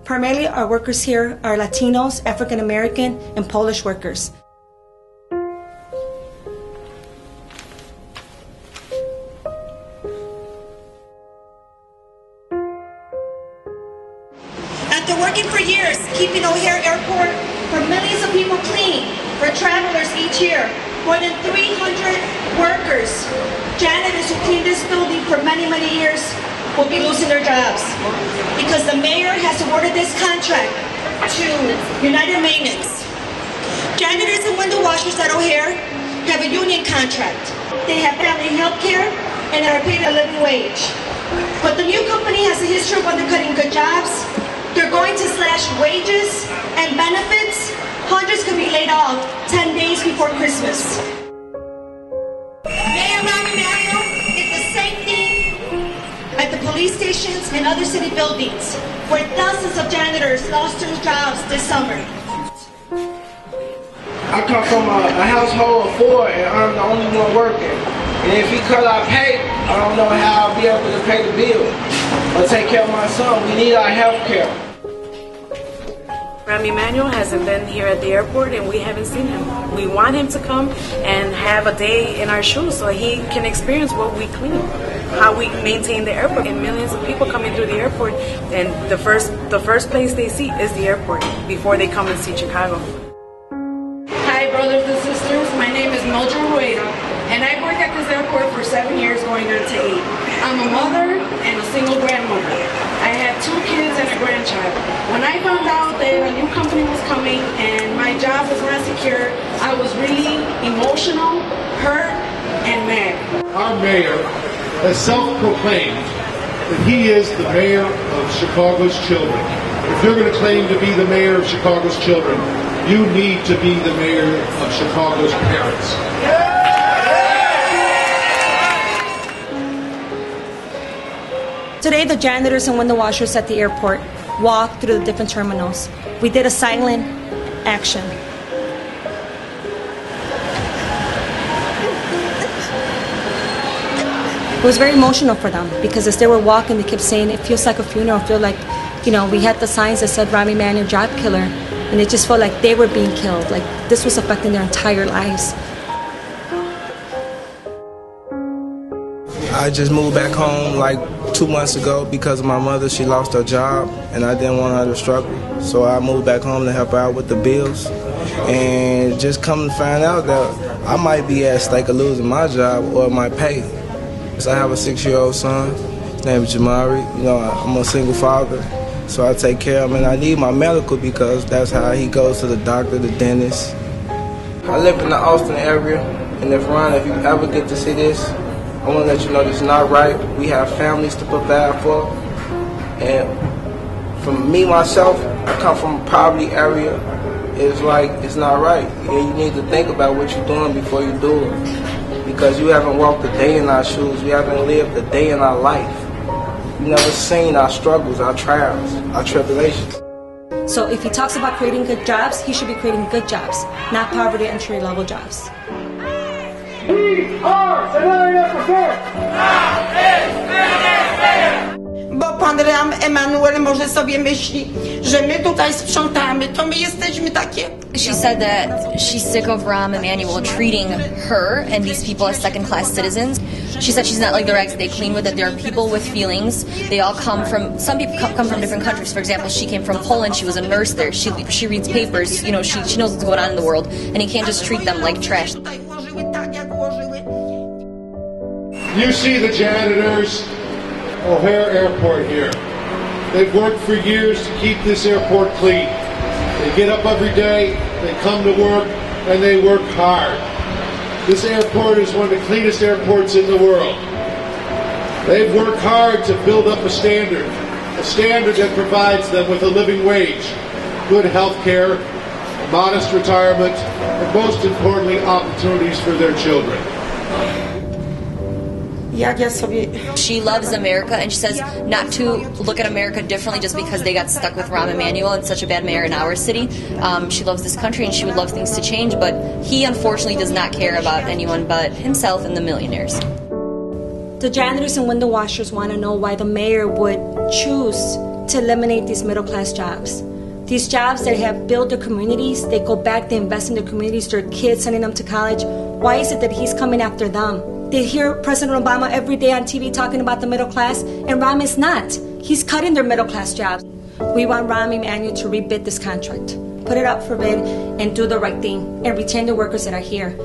Primarily, our workers here are Latinos, African American, and Polish workers. After working for years, keeping O'Hare Airport for millions of people clean for travelers each year, more than 300 workers, janitors who cleaned this building for many, many years, will be losing their jobs because the mayor has awarded this contract to United Maintenance. Janitors and window washers at O'Hare have a union contract. They have family health care and are paid a living wage. But the new company has a history of undercutting good jobs. They're going to slash wages and benefits. Hundreds could be laid off 10 days before Christmas. Mayor Emanuel did the same thing at the police stations and other city buildings, where thousands of janitors lost their jobs this summer. I come from a household of 4 and I'm the only one working. And if he cut our pay, I don't know how I'll be able to pay the bill or take care of my son. We need our health care. Mayor Emanuel hasn't been here at the airport and we haven't seen him. We want him to come and have a day in our shoes so he can experience what we clean, how we maintain the airport. And millions of people coming through the airport, and the first place they see is the airport before they come and see Chicago. Hi brothers and sisters, my name is Mildred Rueda and I've worked at this airport for 7 years going on to 8. I'm a mother and a single grandmother. I have 2 kids and a grandchild. When I found out that a new company was coming and my job was not secure, I was really emotional, hurt, and mad. Our mayor has self-proclaimed that he is the mayor of Chicago's children. If you're going to claim to be the mayor of Chicago's children, you need to be the mayor of Chicago's parents. Today, the janitors and window washers at the airport walked through the different terminals. We did a silent action. It was very emotional for them because as they were walking, they kept saying, it feels like a funeral. I feel like, we had the signs that said Rahm Emanuel job killer, and it just felt like they were being killed. Like this was affecting their entire lives. I just moved back home like 2 months ago because of my mother. She lost her job and I didn't want her to struggle. So I moved back home to help her out with the bills. And just come to find out that I might be at stake of losing my job or my pay. So I have a 6-year-old son. His name is Jamari. I'm a single father. So I take care of him and I need my medical because that's how he goes to the doctor, the dentist. I live in the Austin area. And if you ever get to see this, I want to let you know this is not right. We have families to provide for. And for me, myself, I come from a poverty area. It's not right. You need to think about what you're doing before you do it. Because you haven't walked a day in our shoes. We haven't lived a day in our life. You've never seen our struggles, our trials, our tribulations. So if he talks about creating good jobs, he should be creating good jobs, not poverty entry-level jobs. We are the mayor. Bo pan Emanuel może sobie myśli, że my tutaj sprzątamy, to my jesteśmy takie. She said that she's sick of Rahm Emanuel treating her and these people as second-class citizens. She said she's not like the rags they clean with, that there are people with feelings. They all come from, some people come from different countries. For example, she came from Poland. She was a nurse there. She reads papers. She knows what's going on in the world. And he can't just treat them like trash. You see the janitors, O'Hare Airport here. They've worked for years to keep this airport clean. They get up every day, they come to work, and they work hard. This airport is one of the cleanest airports in the world. They've worked hard to build up a standard that provides them with a living wage, good health care, a modest retirement, and most importantly, opportunities for their children. She loves America, and she says not to look at America differently just because they got stuck with Rahm Emanuel and such a bad mayor in our city. She loves this country and she would love things to change, but he unfortunately does not care about anyone but himself and the millionaires. The janitors and window washers want to know why the mayor would choose to eliminate these middle-class jobs. These jobs that have built their communities, they go back, they invest in their communities, their kids, sending them to college. Why is it that he's coming after them? They hear President Obama every day on TV talking about the middle class, and Rahm is not. He's cutting their middle-class jobs. We want Mayor Emanuel to rebid this contract, put it up for bid, and do the right thing, and retain the workers that are here.